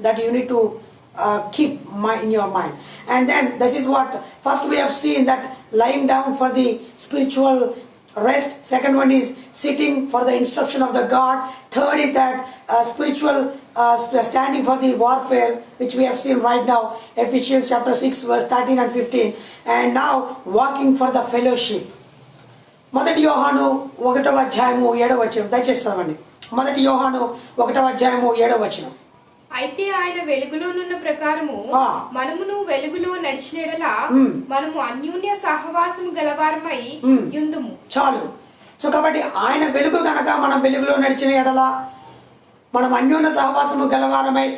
S2: That you need to keep in your mind. And then this is what first we have seen, that lying down for the spiritual rest. Second one is sitting for the instruction of the God. Third is that spiritual standing for the warfare, which we have seen right now, Ephesians chapter 6 verse 13 and 15. And now walking for the fellowship. మొదటి యోహాను 1వ అధ్యాయము 7వ వచనం దయచేసి చదవండి. మొదటి యోహాను 1వ అధ్యాయము 7వ వచనం.
S1: అయితే ఆయన వెలుగులోనున్న ప్రకారము మనమును వెలుగులో నడిచిన యెడల మనము అన్యోన్య సహవాసము గలవారమై యుందుము.
S2: చాలు. సో కాబట్టి ఆయన వెలుగు గనక మనం వెలుగులో నడిచిన యెడల మనం అన్యోన్య సహవాసము గలవారమై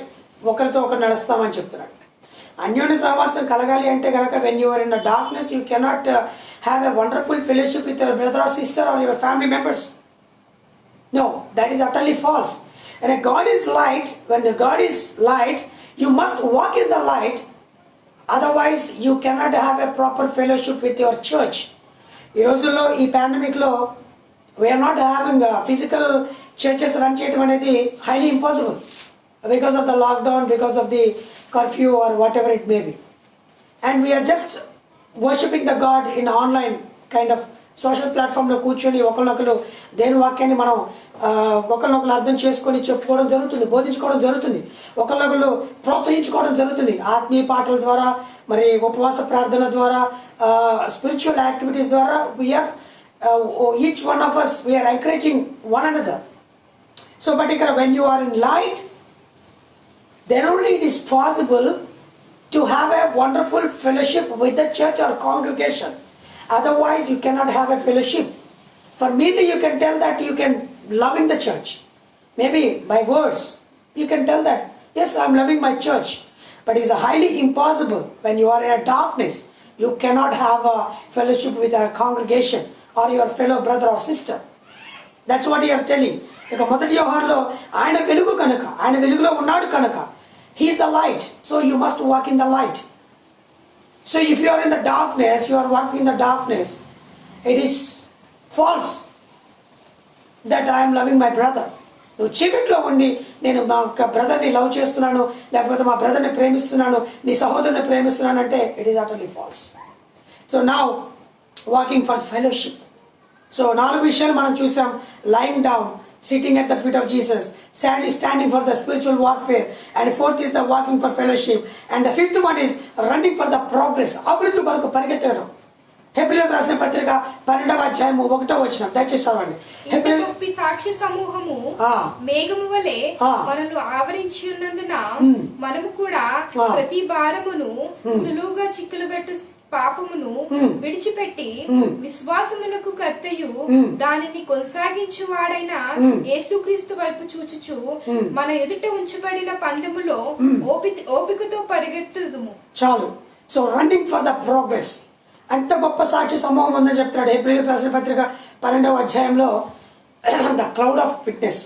S2: ఒకరితో ఒకరు నడుస్తామని చెప్తున్నాడు. అన్యోన్య సహవాసం కలగాలి అంటే గనక when you are in the darkness you cannot have a wonderful fellowship with your brother or sister or your family members. No, that is utterly false. And if God is light, when the God is light, you must walk in the light. Otherwise, you cannot have a proper fellowship with your church. ఈ రోజుల్లో ఈ పాండమిక్లో we are not having physical churches run చేయడం అనేది highly impossible because of the lockdown, because of the curfew or whatever it may be. And we are just worshipping the God in online kind of social ప్లాట్ఫామ్లో కూర్చొని ఒకళ్ళొకరు దేని వాక్యాన్ని మనం ఒకళ్ళొకరు అర్థం చేసుకొని చెప్పుకోవడం జరుగుతుంది, బోధించుకోవడం జరుగుతుంది, ఒకళ్ళొకరు ప్రోత్సహించుకోవడం జరుగుతుంది. ఆత్మీయ పాటల ద్వారా, మరి ఉపవాస ప్రార్థన ద్వారా, స్పిరిచువల్ యాక్టివిటీస్ ద్వారా we are each one of us we are encouraging one another. So but ఇక్కడ when you are in light, then only it is possible to have a wonderful fellowship with the church or congregation. Otherwise you cannot have a fellowship. For merely you can tell that you can love in the church, maybe by words you can tell that yes, I am loving my church, but it is highly impossible when you are in a darkness. You cannot have a fellowship with a congregation or your fellow brother or sister. That's what he are telling. ఇక మొదటి యోహానులో ఆయన వెలుగు కనుక, ఆయన వెలుగులో ఉన్నాడు కనుక, he is the light, so you must walk in the light. So if you are in the darkness, you are walking in the darkness, it is false that I am loving my brother. నువ్వు చీకట్లో ఉండి నేను మా బ్రదర్ని love చేస్తున్నాను, లేకపోతే మా బ్రదర్ని ప్రేమిస్తున్నాను, నీ సహోదరుని ప్రేమిస్తున్నాను అంటే it is utterly false. So now walking for fellowship. So 4 విషయాలు మనం చూసాం. Lying down, sitting at the feet of Jesus, standing for the spiritual warfare, and 4th is the walking for fellowship, and the 5th one is running for the progress, అభివృద్ధి కొరకు పరిగెత్తడం. హెబ్రీయులకు రాసిన పత్రిక 12వ అధ్యాయము 1వ వచనం దయచేసి చదవండి.
S1: గొప్ప సాక్షి సమూహము మేఘము వలె మనల్ని ఆవరించి ఉన్నందున మనము కూడా ప్రతి భారమును సులువుగా చిక్కులుబెట్టు పాపమును విడిచిపెట్టి విశ్వాసమునకు కర్తయు దానిని కొనసాగించువాడైన యేసుక్రీస్తు వైపు చూచుచు మన ఎదుట ఉంచబడిన పందెములో ఓపికతో పరిగెత్తుదుము.
S2: చాలు. So running for the progress. అంత గొప్ప సాక్షి సమూహం ఉందని చెప్తాడు హెబ్రీయులకు రాసిన పత్రిక 12వ అధ్యాయంలో. The cloud of witness.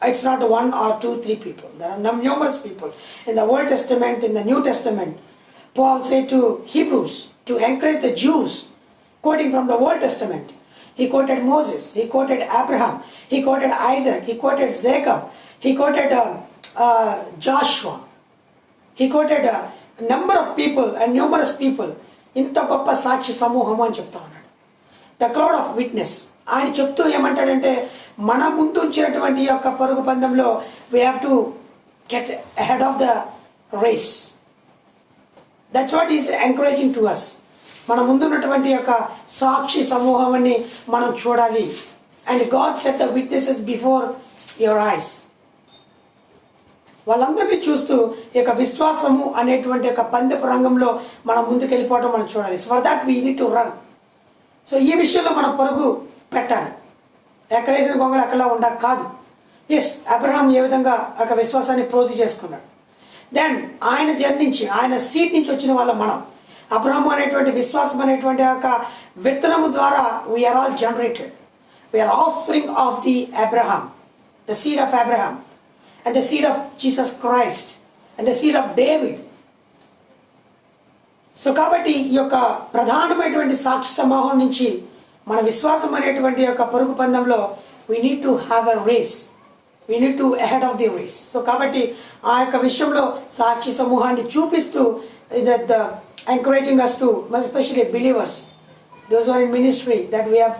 S2: It's not 1 or 2, 3 people. There are numerous people in the Old Testament, in the New Testament. Paul said to Hebrews to encourage the Jews, quoting from the Old Testament. He quoted Moses, he quoted Abraham, he quoted Isaac, he quoted Jacob, he quoted Joshua. He quoted a number of people and numerous people. ఇంత గొప్ప సాక్షి సమూహం అని చెప్తా ఉన్నాడు. The cloud of witness. ఆయన చెప్తూ ఏమంటాడంటే మన ముందు ఉంచినటువంటి యొక్క పరుగు పందెంలో we have to get ahead of the race. That's what is encouraging to us. మన ముందున్నటువంటి యొక్క సాక్షి సమూహాన్ని మనం చూడాలి. And God set the witnesses before your eyes. వాళ్ళందరినీ చూస్తూ ఈ యొక్క విశ్వాసము అనేటువంటి యొక్క పందెపు రంగంలో మనం ముందుకు వెళ్ళిపోవడం మనం చూడాలి. For that we need to run. So ఈ విషయంలో మనం పరుగు పెట్టాలి. ఎక్కడ వేసిన గొంగళి అక్కడలా ఉండక కాదు. ఎస్, అబ్రహాం ఏ విధంగా ఒక విశ్వాసాన్ని ప్రోధి చేసుకున్నాడు. దెన్ ఆయన జన్మించి ఆయన సీట్ నుంచి వచ్చిన వాళ్ళం మనం. అబ్రహాము అనేటువంటి విశ్వాసం అనేటువంటి యొక్క విత్తనము ద్వారా we're all generated. We're offspring of the Abraham, the seed of Abraham and the seed of Jesus Christ and the seed of David. So కాబట్టి ఈ యొక్క ప్రధానమైనటువంటి సాక్షి సమూహం నుంచి మన విశ్వాసం అనేటువంటి యొక్క పరుగు పందెంలో we need to have a race. We need to ahead of the race. So కాబట్టి ఆ యొక్క విషయంలో సాక్షి సమూహాన్ని చూపిస్తూ encouraging us to, especially believers, those who are in ministry, that we are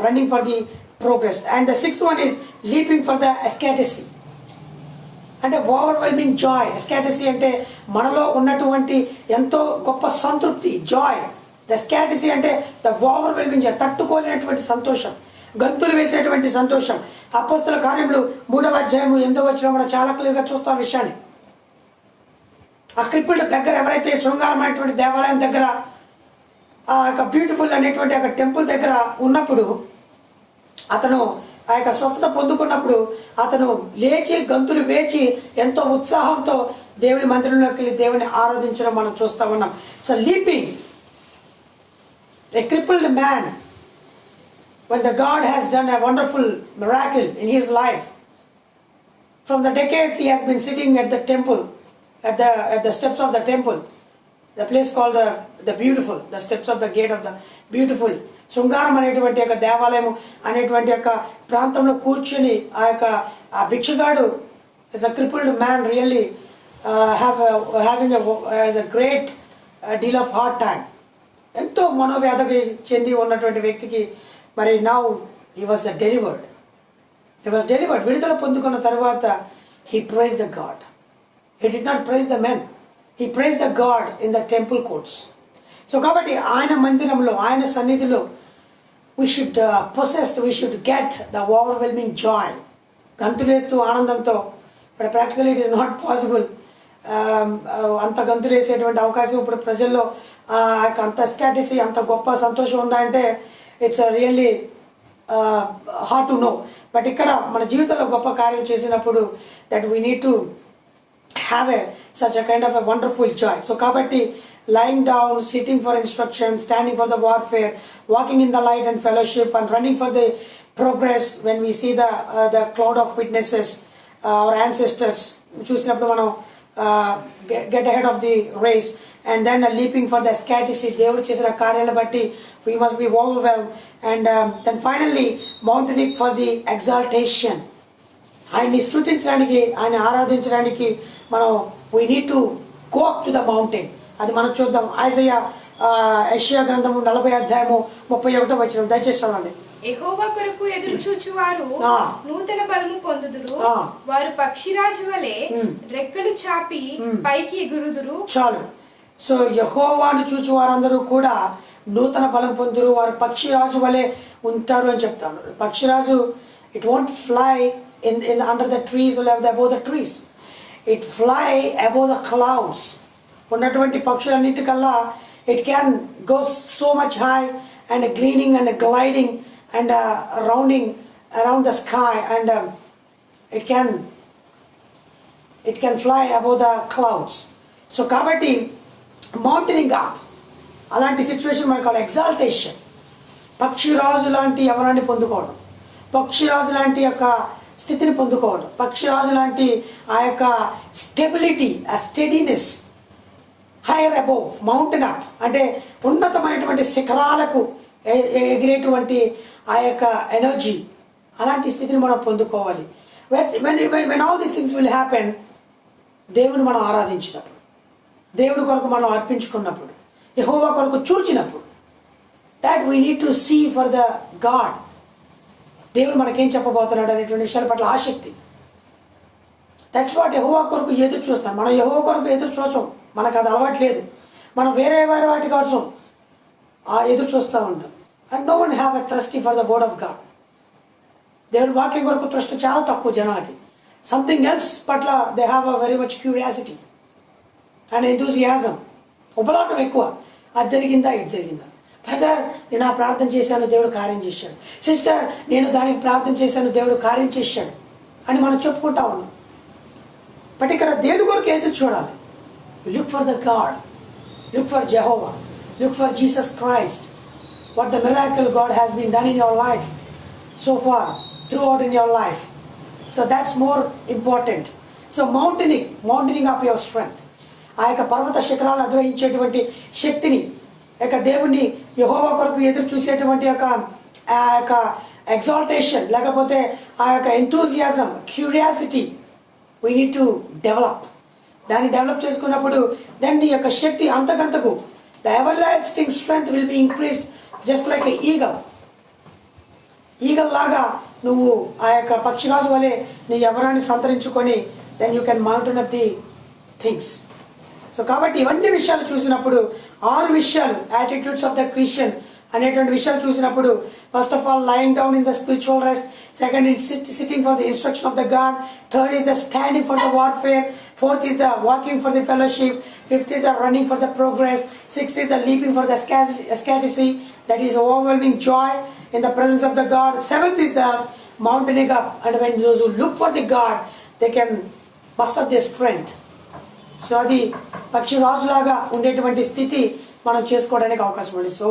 S2: running for the progress. And the sixth one is leaping for the eschatology. అంటే overwhelming Joy. ఎస్కాటసీ అంటే మనలో ఉన్నటువంటి ఎంతో గొప్ప సంతృప్తి, జాయ్. ద ఎస్కాటసీ అంటే ద ఓవర్వెల్మింగ్ జాయ్, తట్టుకోలేనటువంటి సంతోషం, గంతులు వేసేటువంటి సంతోషం. అపోస్తల కార్యములు 3వ అధ్యాయము 8వ వచనంలో మనం చాలా క్లియర్గా చూస్తాం ఆ విషయాన్ని. ఆ క్రిపుల్డ్ దగ్గర ఎవరైతే శృంగారమైనటువంటి దేవాలయం దగ్గర ఆ యొక్క బ్యూటిఫుల్ అనేటువంటి ఒక టెంపుల్ దగ్గర ఉన్నప్పుడు అతను ఆ యొక్క స్వస్థత పొందుకున్నప్పుడు అతను లేచి గంతులు వేచి ఎంతో ఉత్సాహంతో దేవుని మందిరంలోకి వెళ్ళి దేవుని ఆరాధించడం మనం చూస్తా ఉన్నాం. So leaping a crippled man when the God has done a wonderful miracle in his life. From the decades he has been sitting at the temple, at the steps of the temple, the place called the beautiful, the steps of the gate of the beautiful. శృంగారం అనేటువంటి యొక్క దేవాలయం అనేటువంటి యొక్క ప్రాంతంలో కూర్చుని ఆ యొక్క ఆ భిక్షగాడు is a crippled man really having a great deal of hard time. ఎంతో మనోవ్యాధికి చెంది ఉన్నటువంటి వ్యక్తికి మరి నౌ హీ వాజ్ డెలివర్డ్. విడుదల పొందుకున్న తర్వాత he praise the God. He did not praise the men, he praise the God in the temple courts. So కాబట్టి ఆయన మందిరంలో ఆయన సన్నిధిలో we should get the overwhelming joy. గంతులేస్తూ ఆనందంతో, but practically it is not possible. అంత గంతులేసేటువంటి అవకాశం ఇప్పుడు ప్రజల్లో అంత స్కాటిసి అంత గొప్ప సంతోషం ఉందా అంటే it's really hard to know. But ఇక్కడ మన జీవితంలో గొప్ప కార్యం చేసినప్పుడు that we need to have such a kind of a wonderful joy. So kabatti, lying down, sitting for instruction, standing for the warfare, walking in the light and fellowship, and running for the progress. When we see the cloud of witnesses, our ancestors చూసినప్పుడు మనం get ahead of the race, and then leaping for the eschatology, దేవుడు చేసిన కార్యాలను బట్టి we must be overwhelmed, and then finally mountaining for the exaltation. ఆయన్ని స్తుతించడానికి, ఆయన ఆరాధించడానికి మనం we need to go up to the mountain. అది మనం చూద్దాం. యెషయా గ్రంథము 40వ అధ్యాయము 31వ వచనం దయచేసి చదవండి.
S1: యెహోవా కొరకు ఎదురు చూచువారు నూతన బలము పొందుదురు, వారు పక్షిరాజు వలె రెక్కలు చాపి పైకి ఎగురుదురు. చాలు. సో యెహోవాను చూచు వారందరూ కూడా నూతన బలం పొందురు, వారు పక్షిరాజు వలె ఉంటారు అని చెప్తాను. పక్షిరాజు it won't fly in under the trees or above the trees. It fly above the clouds. ఉన్నటువంటి పక్షులన్నిటికల్లా it can go so much high and gleaning and gliding and rounding around the sky, and it can fly above the clouds. So కాబట్టి mountaineering up అలాంటి situation మనకు exaltation. పక్షిరాజు లాంటి యవనాన్ని పొందుకోవడం, పక్షిరాజు లాంటి యొక్క స్థితిని పొందుకోవడం, పక్షిరాజు లాంటి ఆ యొక్క స్టెబిలిటీ, ఆ steadiness, hire above, mountain up అంటే ఉన్నతమైనటువంటి శిఖరాలకు ఎగిరేటువంటి ఆ యొక్క ఎనర్జీ, అలాంటి స్థితిని మనం పొందుకోవాలి. when all these things will happen, దేవుని మనం ఆరాధించినప్పుడు, దేవుని కొరకు మనం అర్పించుకున్నప్పుడు, యెహోవా కొరకు చూచినప్పుడు, that we need to see for the God. దేవుడు మనకేం చెప్పబోతున్నాడు అనేటువంటి విషయాల పట్ల ఆసక్తి. దట్స్ వాట్ యెహోవా కొరకు ఎదురు చూస్తాం. మనం యెహోవా కొరకు ఎదురు చూసాం, మనకు అది అలవాటు లేదు. మనం వేరే వాటి కోసం ఎదురు చూస్తూ ఉంటాం. And no one have a thirsty for the word of God. దేవుడి వాక్యం కొరకు తృష్ట చాలా తక్కువ జనాలకి.
S2: సంథింగ్ ఎల్స్ పట్ల they have a very much curiosity and enthusiasm, ఉపలాటం ఎక్కువ. అది జరిగిందా, ఇది జరిగిందా, బ్రదర్ నేను ఆ ప్రార్థన చేశాను దేవుడు కార్యం చేశాడు, సిస్టర్ నేను దానికి ప్రార్థన చేశాను దేవుడు కార్యం చేశాడు అని మనం చెప్పుకుంటా ఉన్నాం. బట్ ఇక్కడ దేవుడి కొరకు ఎదురు చూడాలి. Look for the God, look for Jehovah, look for Jesus Christ, what the miracle God has been done in your life so far, throughout in your life. So that's more important. So mountaining up your strength. ఆ యొక్క పర్వత శిఖరాలను అధిరోహించేటువంటి శక్తిని, యొక్క దేవుణ్ణి యెహోవా కొరకు ఎదురు చూసేటువంటి ఆ యొక్క ఎగ్జాల్టేషన్, లేకపోతే ఆ యొక్క enthusiasm, curiosity we need to develop. దాన్ని డెవలప్ చేసుకున్నప్పుడు దెన్ నీ యొక్క శక్తి అంతకంతకు the everlasting strength will be increased just like a eagle లాగా నువ్వు ఆ యొక్క పక్షిరాజు వలె నీ యవ్వనాన్ని సంతరించుకొని then you can mountain up the things. So కాబట్టి ఇవన్నీ విషయాలు చూసినప్పుడు 6 విషయాలు యాటిట్యూడ్స్ ఆఫ్ ద క్రిస్టియన్ అనేటువంటి విషయాలు చూసినప్పుడు, first of all lying down in the spiritual rest, second is sitting for the instruction of the God, third is the standing for the warfare, fourth is the walking for the fellowship, fifth is the running for the progress, sixth is the leaping for the ecstasy, that is overwhelming joy in the presence of the God. Seventh is the mountaining up, and when those who look for the God, they can muster their strength. So అది పక్షి రాజులాగా ఉండేటువంటి స్థితి మనం చేసుకోవడానికి అవకాశం ఉంది. So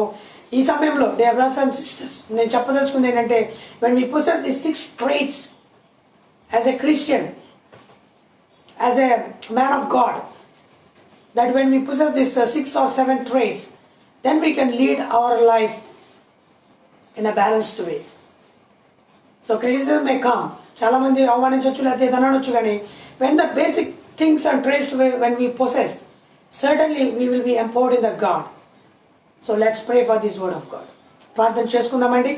S2: ఈ సమయంలో డియర్ బ్రదర్స్ అండ్ సిస్టర్స్, నేను చెప్పదలుచుకుంది ఏంటంటే, when we possess the 6 traits as a Christian, as a man of God, that when we possess these 6 or 7 traits, then we can lead our life in a balanced way. So criticism may come, చాలా మంది అవమానించవచ్చు లేకపోతే ఏదనొచ్చు, కానీ when the basic things and traits when we possess, certainly we will be empowered in the God. So let's pray for this word of God. ప్రార్థన చేసుకుందామండి.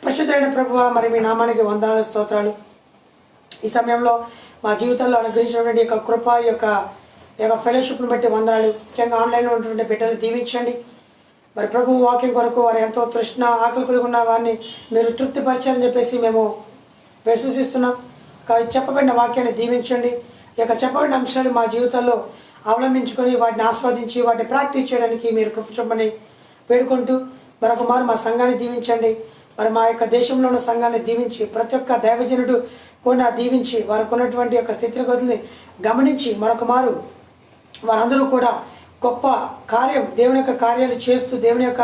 S2: పరిశుద్ధుడైన ప్రభువా, మరి మీ నామానికి వందనాలు, స్తోత్రాలు. ఈ సమయంలో మా జీవితంలో అనుగ్రహించినటువంటి యొక్క కృప, యొక్క ఫెలోషిప్ను బట్టి వందనాలు. ముఖ్యంగా ఆన్లైన్లో ఉన్నటువంటి బిడ్డలు దీవించండి. మరి ప్రభు వాక్యం కొరకు వారు ఎంతో తృష్ణ ఆకలి కలిగి ఉన్న వారిని మీరు తృప్తిపరచాలని చెప్పేసి మేము విశ్వసిస్తున్నాం. చెప్పబడిన వాక్యాన్ని దీవించండి. ఈ యొక్క చెప్పబడిన అంశాలు మా జీవితంలో అవలంబించుకొని వాటిని ఆస్వాదించి వాటిని ప్రాక్టీస్ చేయడానికి మీరు కృప చూపమని వేడుకుంటూ, మరొక మారు మా సంఘాన్ని దీవించండి. మరి మా యొక్క దేశంలో ఉన్న సంఘాన్ని దీవించి, ప్రతి ఒక్క దైవజనుడు కూడా దీవించి, వారికి ఉన్నటువంటి యొక్క స్థితిగతుల్ని గమనించి మరొక మారు వారందరూ కూడా గొప్ప కార్యం, దేవుని యొక్క కార్యాలు చేస్తూ, దేవుని యొక్క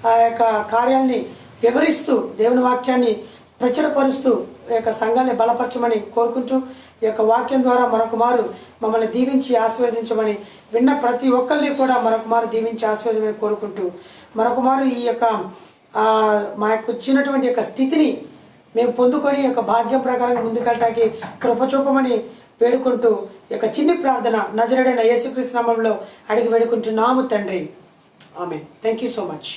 S2: ఆ యొక్క కార్యాన్ని వివరిస్తూ, దేవుని వాక్యాన్ని ప్రచురపరుస్తూ ఈ యొక్క సంఘాన్ని బలపరచమని కోరుకుంటూ, ఈ యొక్క వాక్యం ద్వారా మరొక మారు మమ్మల్ని దీవించి ఆశీర్వదించమని, విన్న ప్రతి ఒక్కరిని కూడా మరొక మారు దీవించి ఆశీర్వదించమని కోరుకుంటూ, మరొక మారు ఈ యొక్క మా యొక్క వచ్చినటువంటి యొక్క స్థితిని మేము పొందుకొని యొక్క భాగ్యం ప్రకారం ముందుకెళ్ళటానికి కృప చూపమని వేడుకుంటూ, ఈ యొక్క చిన్ని ప్రార్థన నజరేయుడైన యేసుక్రీస్తు నామములో అడిగి వేడుకుంటున్నాము తండ్రి. Amen. Thank you so much.